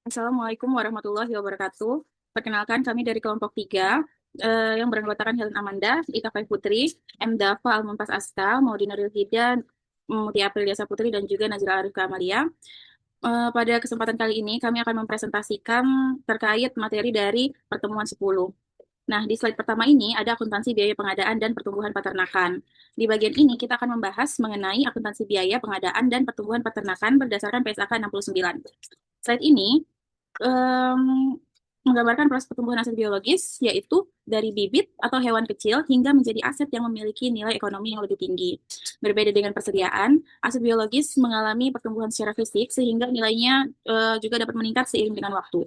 Assalamualaikum warahmatullahi wabarakatuh. Perkenalkan kami dari kelompok 3 yang beranggotakan Helen Amanda, Ika Fai Putri, M. Dafa Almumtaz Aska, Maudina Rilhida, Mutia Aprilia Saputri, dan juga Nazila Arifka Amalia. Pada kesempatan kali ini kami akan mempresentasikan terkait materi dari pertemuan 10. Nah, di slide pertama ini ada akuntansi biaya pengadaan dan pertumbuhan peternakan. Di bagian ini kita akan membahas mengenai akuntansi biaya pengadaan dan pertumbuhan peternakan berdasarkan PSAK 69. Slide ini em, menggambarkan proses pertumbuhan aset biologis, yaitu dari bibit atau hewan kecil hingga menjadi aset yang memiliki nilai ekonomi yang lebih tinggi. Berbeda dengan persediaan, aset biologis mengalami pertumbuhan secara fisik sehingga nilainya juga dapat meningkat seiring dengan waktu.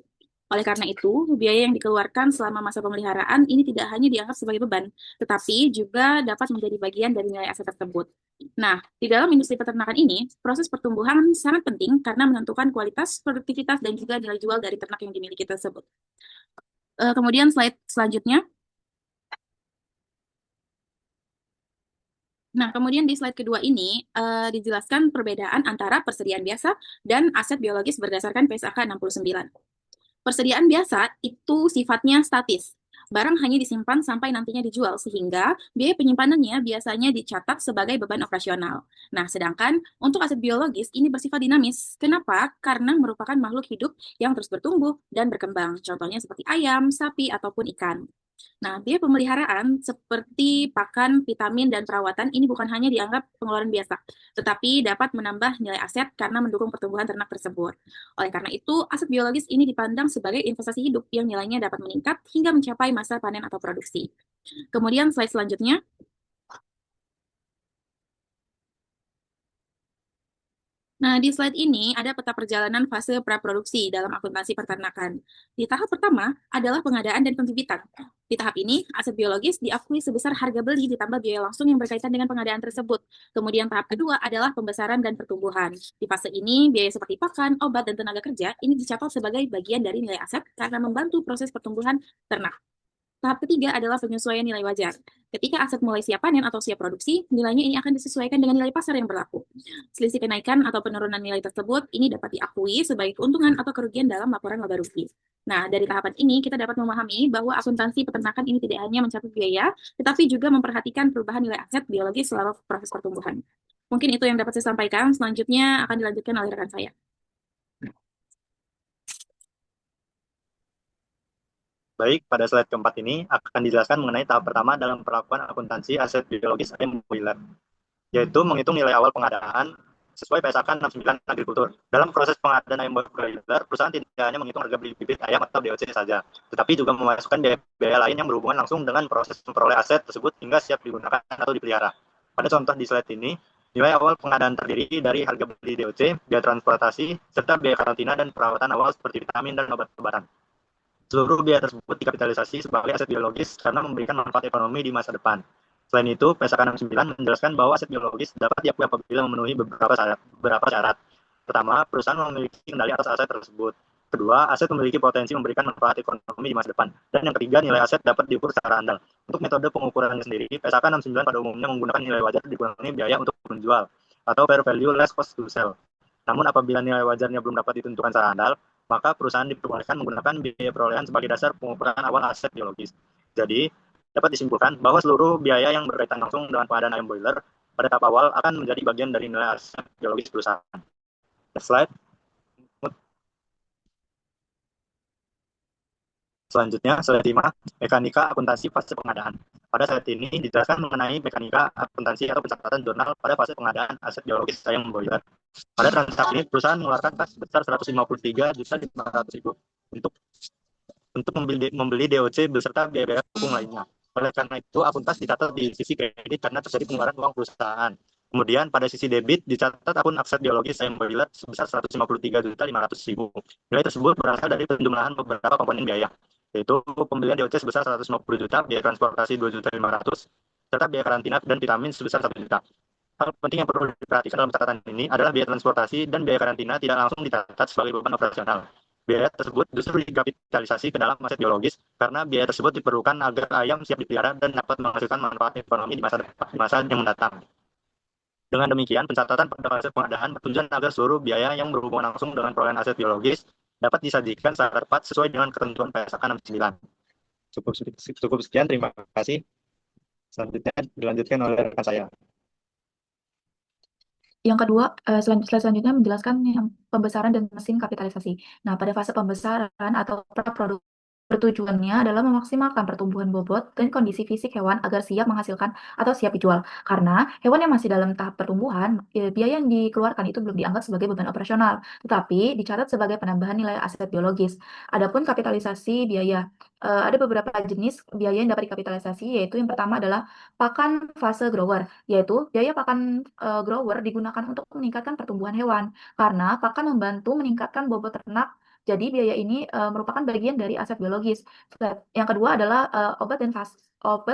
Oleh karena itu, biaya yang dikeluarkan selama masa pemeliharaan ini tidak hanya dianggap sebagai beban, tetapi juga dapat menjadi bagian dari nilai aset tersebut. Nah, di dalam industri peternakan ini, proses pertumbuhan sangat penting karena menentukan kualitas, produktivitas, dan juga nilai jual dari ternak yang dimiliki tersebut. Kemudian slide selanjutnya. Nah, kemudian di slide kedua ini dijelaskan perbedaan antara persediaan biasa dan aset biologis berdasarkan PSAK 69. Persediaan biasa itu sifatnya statis. Barang hanya disimpan sampai nantinya dijual, sehingga biaya penyimpanannya biasanya dicatat sebagai beban operasional. Nah, sedangkan untuk aset biologis ini bersifat dinamis. Kenapa? Karena merupakan makhluk hidup yang terus bertumbuh dan berkembang. Contohnya seperti ayam, sapi, ataupun ikan. Nah, biaya pemeliharaan seperti pakan, vitamin, dan perawatan ini bukan hanya dianggap pengeluaran biasa, tetapi dapat menambah nilai aset karena mendukung pertumbuhan ternak tersebut. Oleh karena itu, aset biologis ini dipandang sebagai investasi hidup yang nilainya dapat meningkat hingga mencapai masa panen atau produksi. Kemudian slide selanjutnya. Nah, di slide ini ada peta perjalanan fase praproduksi dalam akuntansi peternakan. Di tahap pertama adalah pengadaan dan pembibitan. Di tahap ini, aset biologis diakui sebesar harga beli ditambah biaya langsung yang berkaitan dengan pengadaan tersebut. Kemudian tahap kedua adalah pembesaran dan pertumbuhan. Di fase ini, biaya seperti pakan, obat, dan tenaga kerja ini dicatat sebagai bagian dari nilai aset karena membantu proses pertumbuhan ternak. Tahap ketiga adalah penyesuaian nilai wajar. Ketika aset mulai siap panen atau siap produksi, nilainya ini akan disesuaikan dengan nilai pasar yang berlaku. Selisih kenaikan atau penurunan nilai tersebut ini dapat diakui sebagai keuntungan atau kerugian dalam laporan laba rugi. Nah, dari tahapan ini kita dapat memahami bahwa akuntansi peternakan ini tidak hanya mencakup biaya, tetapi juga memperhatikan perubahan nilai aset biologis selama proses pertumbuhan. Mungkin itu yang dapat saya sampaikan. Selanjutnya akan dilanjutkan oleh rekan saya. Baik, pada slide keempat ini akan dijelaskan mengenai tahap pertama dalam perlakuan akuntansi aset biologis ayam broiler, yaitu menghitung nilai awal pengadaan sesuai PSAK 69 Agrikultur. Dalam proses pengadaan ayam broiler, perusahaan tidak hanya menghitung harga bibit ayam atau DOC saja, tetapi juga memasukkan biaya lain yang berhubungan langsung dengan proses memperoleh aset tersebut hingga siap digunakan atau dipelihara. Pada contoh di slide ini, nilai awal pengadaan terdiri dari harga beli DOC, biaya transportasi, serta biaya karantina dan perawatan awal seperti vitamin dan obat-obatan. Seluruh biaya tersebut dikapitalisasi sebagai aset biologis karena memberikan manfaat ekonomi di masa depan. Selain itu, PSAK 69 menjelaskan bahwa aset biologis dapat diakui apabila memenuhi beberapa syarat. Pertama, perusahaan memiliki kendali atas aset tersebut. Kedua, aset memiliki potensi memberikan manfaat ekonomi di masa depan. Dan yang ketiga, nilai aset dapat diukur secara andal. Untuk metode pengukurannya sendiri, PSAK 69 pada umumnya menggunakan nilai wajar dikurangi biaya untuk menjual atau fair value less cost to sell. Namun apabila nilai wajarnya belum dapat ditentukan secara andal, maka perusahaan diperbolehkan menggunakan biaya perolehan sebagai dasar pengukuran awal aset biologis. Jadi, dapat disimpulkan bahwa seluruh biaya yang berkaitan langsung dengan pengadaan ayam broiler pada tahap awal akan menjadi bagian dari nilai aset biologis perusahaan. Next slide. Selanjutnya, slide 5, mekanika akuntansi fase pengadaan. Pada slide ini dijelaskan mengenai mekanika akuntansi atau pencatatan jurnal pada fase pengadaan aset biologis ayam broiler. Pada transaksi ini, perusahaan mengeluarkan kas sebesar 153.500.000 untuk membeli DOC beserta biaya dukung lainnya. Oleh karena itu, akuntas dicatat di sisi kredit karena terjadi pengeluaran uang perusahaan. Kemudian pada sisi debit dicatat akun aset biologis ayam broiler sebesar 153.500.000. Nilai tersebut berasal dari penjumlahan beberapa komponen biaya, yaitu pembelian DOC sebesar 150 juta, biaya transportasi 2.500.000, serta biaya karantina dan vitamin sebesar 1 juta. Hal penting yang perlu diperhatikan dalam catatan ini adalah biaya transportasi dan biaya karantina tidak langsung dicatat sebagai beban operasional. Biaya tersebut justru dikapitalisasi ke dalam aset biologis karena biaya tersebut diperlukan agar ayam siap dipelihara dan dapat menghasilkan manfaat ekonomi di masa yang mendatang. Dengan demikian, pencatatan pada fase pengadaan bertujuan agar seluruh biaya yang berhubungan langsung dengan perolehan aset biologis dapat disajikan secara tepat sesuai dengan ketentuan PSAK 69. Cukup sekian, terima kasih. Selanjutnya dilanjutkan oleh rekan saya. Yang kedua, slide selanjutnya menjelaskan yang pembesaran dan mesin kapitalisasi. Nah, pada fase pembesaran atau pra-produksi bertujuannya adalah memaksimalkan pertumbuhan bobot dan kondisi fisik hewan agar siap menghasilkan atau siap dijual. Karena hewan yang masih dalam tahap pertumbuhan, biaya yang dikeluarkan itu belum dianggap sebagai beban operasional, tetapi dicatat sebagai penambahan nilai aset biologis. Adapun kapitalisasi biaya, ada beberapa jenis biaya yang dapat dikapitalisasi, yaitu yang pertama adalah pakan fase grower, yaitu biaya pakan grower digunakan untuk meningkatkan pertumbuhan hewan, karena pakan membantu meningkatkan bobot ternak. Jadi biaya ini merupakan bagian dari aset biologis. Yang kedua adalah obat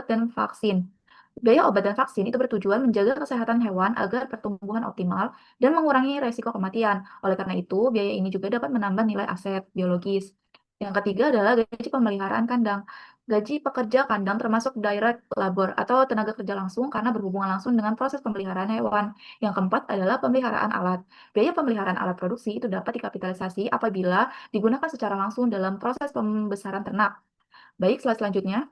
dan vaksin. Biaya obat dan vaksin itu bertujuan menjaga kesehatan hewan agar pertumbuhan optimal dan mengurangi resiko kematian. Oleh karena itu, biaya ini juga dapat menambah nilai aset biologis. Yang ketiga adalah gaji pemeliharaan kandang. Gaji pekerja kandang termasuk direct labor atau tenaga kerja langsung karena berhubungan langsung dengan proses pemeliharaan hewan. Yang keempat adalah pemeliharaan alat. Biaya pemeliharaan alat produksi itu dapat dikapitalisasi apabila digunakan secara langsung dalam proses pembesaran ternak. Baik, slide selanjutnya.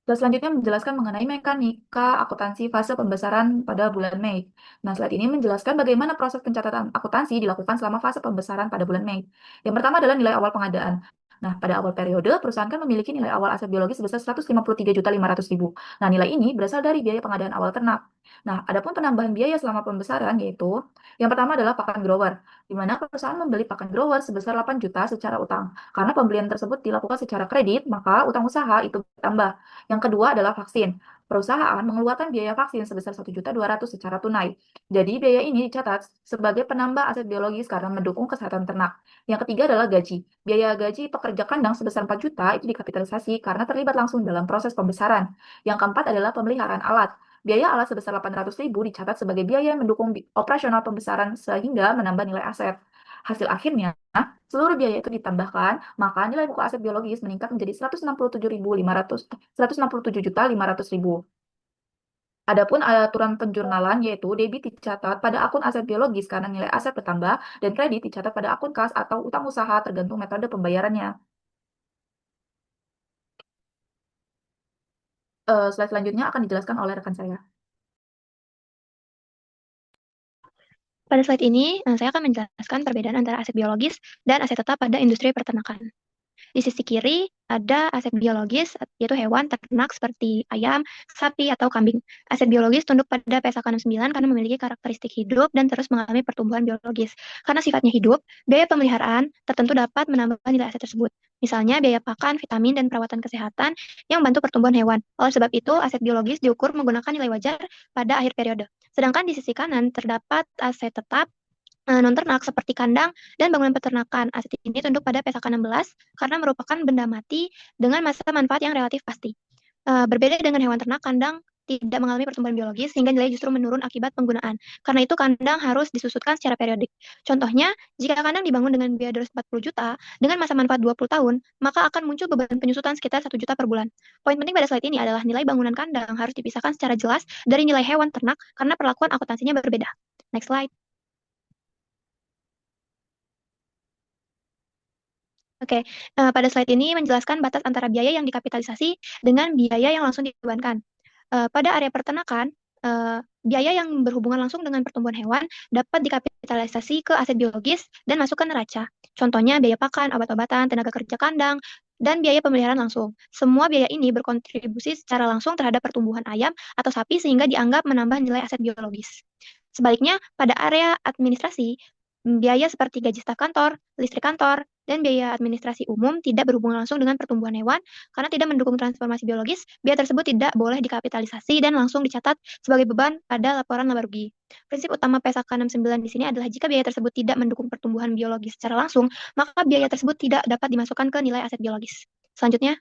Dan selanjutnya menjelaskan mengenai mekanika akuntansi fase pembesaran pada bulan Mei. Nah, slide ini menjelaskan bagaimana proses pencatatan akuntansi dilakukan selama fase pembesaran pada bulan Mei. Yang pertama adalah nilai awal pengadaan. Nah, pada awal periode, perusahaan kan memiliki nilai awal aset biologis sebesar 153.500.000. Nah, nilai ini berasal dari biaya pengadaan awal ternak. Nah, adapun penambahan biaya selama pembesaran yaitu, yang pertama adalah pakan grower, di mana perusahaan membeli pakan grower sebesar 8 juta secara utang. Karena pembelian tersebut dilakukan secara kredit, maka utang usaha itu bertambah. Yang kedua adalah vaksin. Perusahaan mengeluarkan biaya vaksin sebesar 1.200.000 secara tunai. Jadi biaya ini dicatat sebagai penambah aset biologis karena mendukung kesehatan ternak. Yang ketiga adalah gaji. Biaya gaji pekerja kandang sebesar 4 juta itu dikapitalisasi karena terlibat langsung dalam proses pembesaran. Yang keempat adalah pemeliharaan alat. Biaya alat sebesar 800.000 dicatat sebagai biaya yang mendukung operasional pembesaran sehingga menambah nilai aset. Hasil akhirnya, seluruh biaya itu ditambahkan, maka nilai buku aset biologis meningkat menjadi 167.500, 167.500.000. Adapun aturan penjurnalan yaitu debit dicatat pada akun aset biologis karena nilai aset bertambah dan kredit dicatat pada akun kas atau utang usaha tergantung metode pembayarannya. Slide selanjutnya akan dijelaskan oleh rekan saya. Pada slide ini, saya akan menjelaskan perbedaan antara aset biologis dan aset tetap pada industri peternakan. Di sisi kiri ada aset biologis, yaitu hewan ternak seperti ayam, sapi, atau kambing. Aset biologis tunduk pada PSAK 69 karena memiliki karakteristik hidup dan terus mengalami pertumbuhan biologis. Karena sifatnya hidup, biaya pemeliharaan tertentu dapat menambah nilai aset tersebut. Misalnya biaya pakan, vitamin, dan perawatan kesehatan yang membantu pertumbuhan hewan. Oleh sebab itu, aset biologis diukur menggunakan nilai wajar pada akhir periode. Sedangkan di sisi kanan terdapat aset tetap non-ternak seperti kandang dan bangunan peternakan. Aset ini tunduk pada PSAK 16 karena merupakan benda mati dengan masa manfaat yang relatif pasti. Berbeda dengan hewan ternak, kandang tidak mengalami pertumbuhan biologis sehingga nilai justru menurun akibat penggunaan. Karena itu kandang harus disusutkan secara periodik. Contohnya, jika kandang dibangun dengan biaya 240 juta dengan masa manfaat 20 tahun, maka akan muncul beban penyusutan sekitar 1 juta per bulan. Poin penting pada slide ini adalah nilai bangunan kandang harus dipisahkan secara jelas dari nilai hewan ternak karena perlakuan akuntansinya berbeda. Next slide. Oke, pada slide ini menjelaskan batas antara biaya yang dikapitalisasi dengan biaya yang langsung dibebankan. Pada area peternakan, biaya yang berhubungan langsung dengan pertumbuhan hewan dapat dikapitalisasi ke aset biologis dan masuk ke neraca. Contohnya biaya pakan, obat-obatan, tenaga kerja kandang, dan biaya pemeliharaan langsung. Semua biaya ini berkontribusi secara langsung terhadap pertumbuhan ayam atau sapi sehingga dianggap menambah nilai aset biologis. Sebaliknya, pada area administrasi, biaya seperti gaji staf kantor, listrik kantor, dan biaya administrasi umum tidak berhubungan langsung dengan pertumbuhan hewan karena tidak mendukung transformasi biologis, biaya tersebut tidak boleh dikapitalisasi dan langsung dicatat sebagai beban pada laporan laba rugi. Prinsip utama PSAK 69 di sini adalah jika biaya tersebut tidak mendukung pertumbuhan biologis secara langsung, maka biaya tersebut tidak dapat dimasukkan ke nilai aset biologis. Selanjutnya,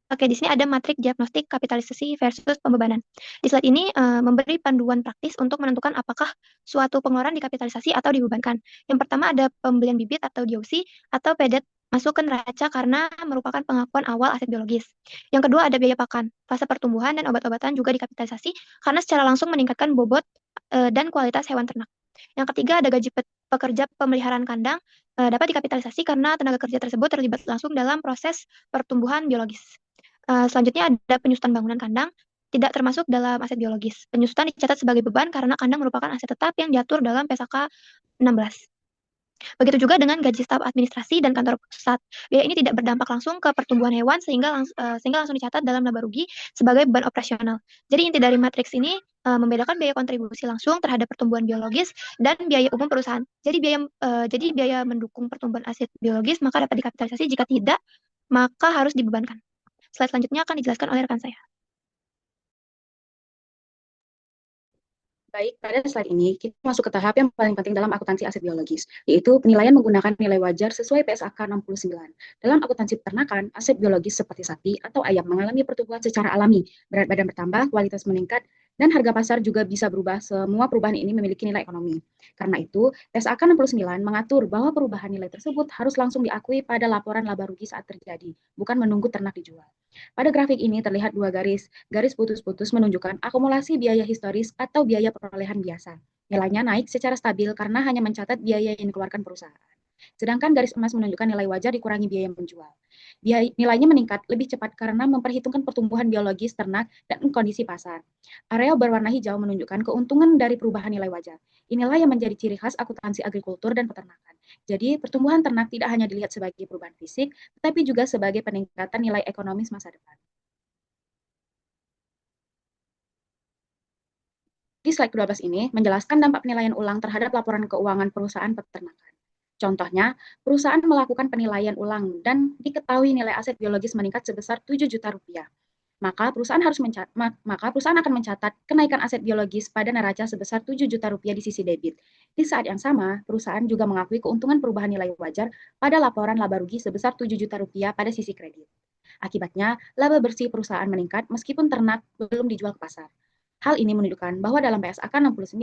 oke, di sini ada matrik diagnostik kapitalisasi versus pembebanan. Di slide ini memberi panduan praktis untuk menentukan apakah suatu pengeluaran dikapitalisasi atau dibebankan. Yang pertama ada pembelian bibit atau DOC atau paid masuk ke neraca karena merupakan pengakuan awal aset biologis. Yang kedua ada biaya pakan, fase pertumbuhan dan obat-obatan juga dikapitalisasi karena secara langsung meningkatkan bobot dan kualitas hewan ternak. Yang ketiga ada gaji pekerja pemeliharaan kandang dapat dikapitalisasi karena tenaga kerja tersebut terlibat langsung dalam proses pertumbuhan biologis. Selanjutnya ada penyusutan bangunan kandang, tidak termasuk dalam aset biologis. Penyusutan dicatat sebagai beban karena kandang merupakan aset tetap yang diatur dalam PSAK 16. Begitu juga dengan gaji staf administrasi dan kantor pusat. Biaya ini tidak berdampak langsung ke pertumbuhan hewan sehingga langsung dicatat dalam laba rugi sebagai beban operasional. Jadi inti dari matriks ini membedakan biaya kontribusi langsung terhadap pertumbuhan biologis dan biaya umum perusahaan. Jadi biaya mendukung pertumbuhan aset biologis maka dapat dikapitalisasi, jika tidak maka harus dibebankan. Slide selanjutnya akan dijelaskan oleh rekan saya. Baik, pada slide ini kita masuk ke tahap yang paling penting dalam akuntansi aset biologis, yaitu penilaian menggunakan nilai wajar sesuai PSAK 69. Dalam akuntansi peternakan, aset biologis seperti sapi atau ayam mengalami pertumbuhan secara alami, berat badan bertambah, kualitas meningkat, dan harga pasar juga bisa berubah. Semua perubahan ini memiliki nilai ekonomi. Karena itu, PSAK 69 mengatur bahwa perubahan nilai tersebut harus langsung diakui pada laporan laba rugi saat terjadi, bukan menunggu ternak dijual. Pada grafik ini terlihat dua garis putus-putus menunjukkan akumulasi biaya historis atau biaya perolehan biasa. Nilainya naik secara stabil karena hanya mencatat biaya yang dikeluarkan perusahaan. Sedangkan garis emas menunjukkan nilai wajar dikurangi biaya menjual. Nilainya meningkat lebih cepat karena memperhitungkan pertumbuhan biologis ternak dan kondisi pasar. Area berwarna hijau menunjukkan keuntungan dari perubahan nilai wajar. Inilah yang menjadi ciri khas akuntansi agrikultur dan peternakan. Jadi, pertumbuhan ternak tidak hanya dilihat sebagai perubahan fisik, tetapi juga sebagai peningkatan nilai ekonomis masa depan. Di slide ke-12 ini menjelaskan dampak penilaian ulang terhadap laporan keuangan perusahaan peternakan. Contohnya, perusahaan melakukan penilaian ulang dan diketahui nilai aset biologis meningkat sebesar 7 juta rupiah. Maka perusahaan akan mencatat kenaikan aset biologis pada neraca sebesar 7 juta rupiah di sisi debit. Di saat yang sama, perusahaan juga mengakui keuntungan perubahan nilai wajar pada laporan laba rugi sebesar 7 juta rupiah pada sisi kredit. Akibatnya, laba bersih perusahaan meningkat meskipun ternak belum dijual ke pasar. Hal ini menunjukkan bahwa dalam PSAK 69,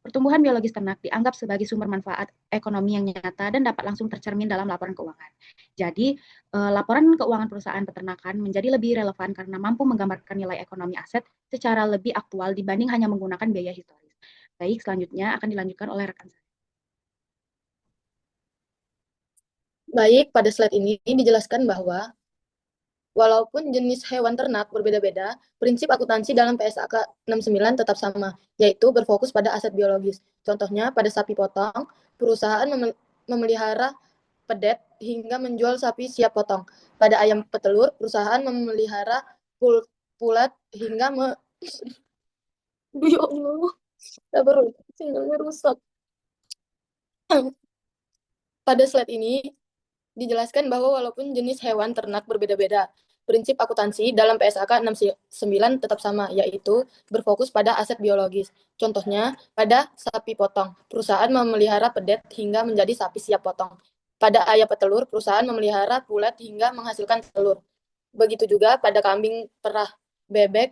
pertumbuhan biologis ternak dianggap sebagai sumber manfaat ekonomi yang nyata dan dapat langsung tercermin dalam laporan keuangan. Jadi, laporan keuangan perusahaan peternakan menjadi lebih relevan karena mampu menggambarkan nilai ekonomi aset secara lebih aktual dibanding hanya menggunakan biaya historis. Baik, selanjutnya akan dilanjutkan oleh rekan saya. Baik, pada slide ini dijelaskan bahwa walaupun jenis hewan ternak berbeda-beda, prinsip akuntansi dalam PSAK 69 tetap sama, yaitu berfokus pada aset biologis. Contohnya, pada sapi potong, perusahaan memelihara pedet hingga menjual sapi siap potong. Pada ayam petelur, perusahaan memelihara pulat hingga Ya Allah, sabar, sinyalnya rusak. Pada slide ini dijelaskan bahwa walaupun jenis hewan ternak berbeda-beda, prinsip akuntansi dalam PSAK 69 tetap sama, yaitu berfokus pada aset biologis. Contohnya, pada sapi potong, perusahaan memelihara pedet hingga menjadi sapi siap potong. Pada ayam petelur, perusahaan memelihara pulet hingga menghasilkan telur. Begitu juga pada kambing perah, bebek,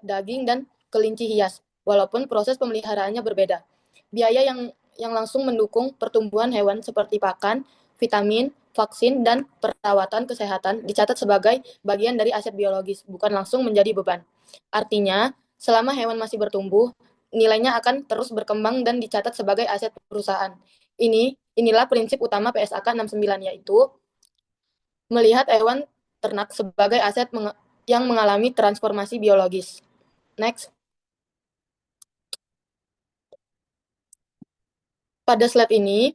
daging, dan kelinci hias, walaupun proses pemeliharaannya berbeda. Biaya yang langsung mendukung pertumbuhan hewan seperti pakan, vitamin, vaksin, dan perawatan kesehatan dicatat sebagai bagian dari aset biologis, bukan langsung menjadi beban. Artinya, selama hewan masih bertumbuh, nilainya akan terus berkembang dan dicatat sebagai aset perusahaan. Inilah prinsip utama PSAK 69, yaitu melihat hewan ternak sebagai aset yang mengalami transformasi biologis. Next. Pada slide ini,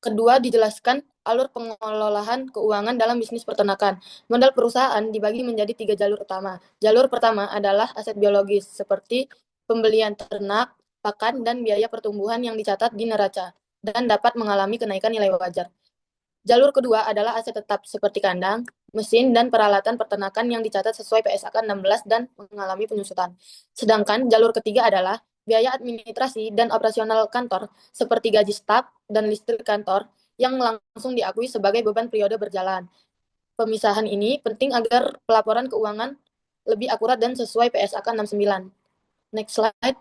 kedua dijelaskan alur pengelolaan keuangan dalam bisnis peternakan. Modal perusahaan dibagi menjadi 3 jalur utama. Jalur pertama adalah aset biologis, seperti pembelian ternak, pakan, dan biaya pertumbuhan yang dicatat di neraca, dan dapat mengalami kenaikan nilai wajar. Jalur kedua adalah aset tetap, seperti kandang, mesin, dan peralatan peternakan yang dicatat sesuai PSAK 16 dan mengalami penyusutan. Sedangkan jalur ketiga adalah biaya administrasi dan operasional kantor, seperti gaji staf dan listrik kantor, yang langsung diakui sebagai beban periode berjalan. Pemisahan ini penting agar pelaporan keuangan lebih akurat dan sesuai PSAK 69. Next slide.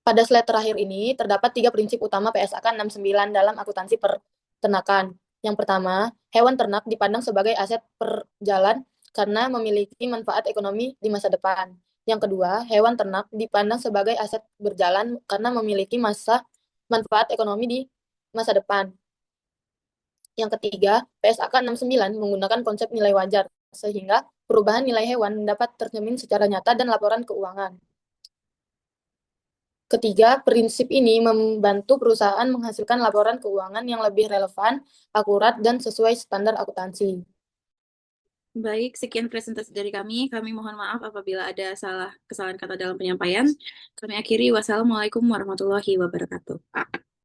Pada slide terakhir ini terdapat 3 prinsip utama PSAK 69 dalam akuntansi peternakan. Yang pertama, hewan ternak dipandang sebagai aset perjalan karena memiliki manfaat ekonomi di masa depan. Yang kedua, hewan ternak dipandang sebagai aset berjalan karena memiliki manfaat ekonomi di masa depan. Yang ketiga, PSAK 69 menggunakan konsep nilai wajar, sehingga perubahan nilai hewan dapat tercermin secara nyata dan laporan keuangan. Ketiga, prinsip ini membantu perusahaan menghasilkan laporan keuangan yang lebih relevan, akurat, dan sesuai standar akuntansi. Baik, sekian presentasi dari kami. Kami mohon maaf apabila ada kesalahan kata dalam penyampaian. Kami akhiri. Wassalamualaikum warahmatullahi wabarakatuh.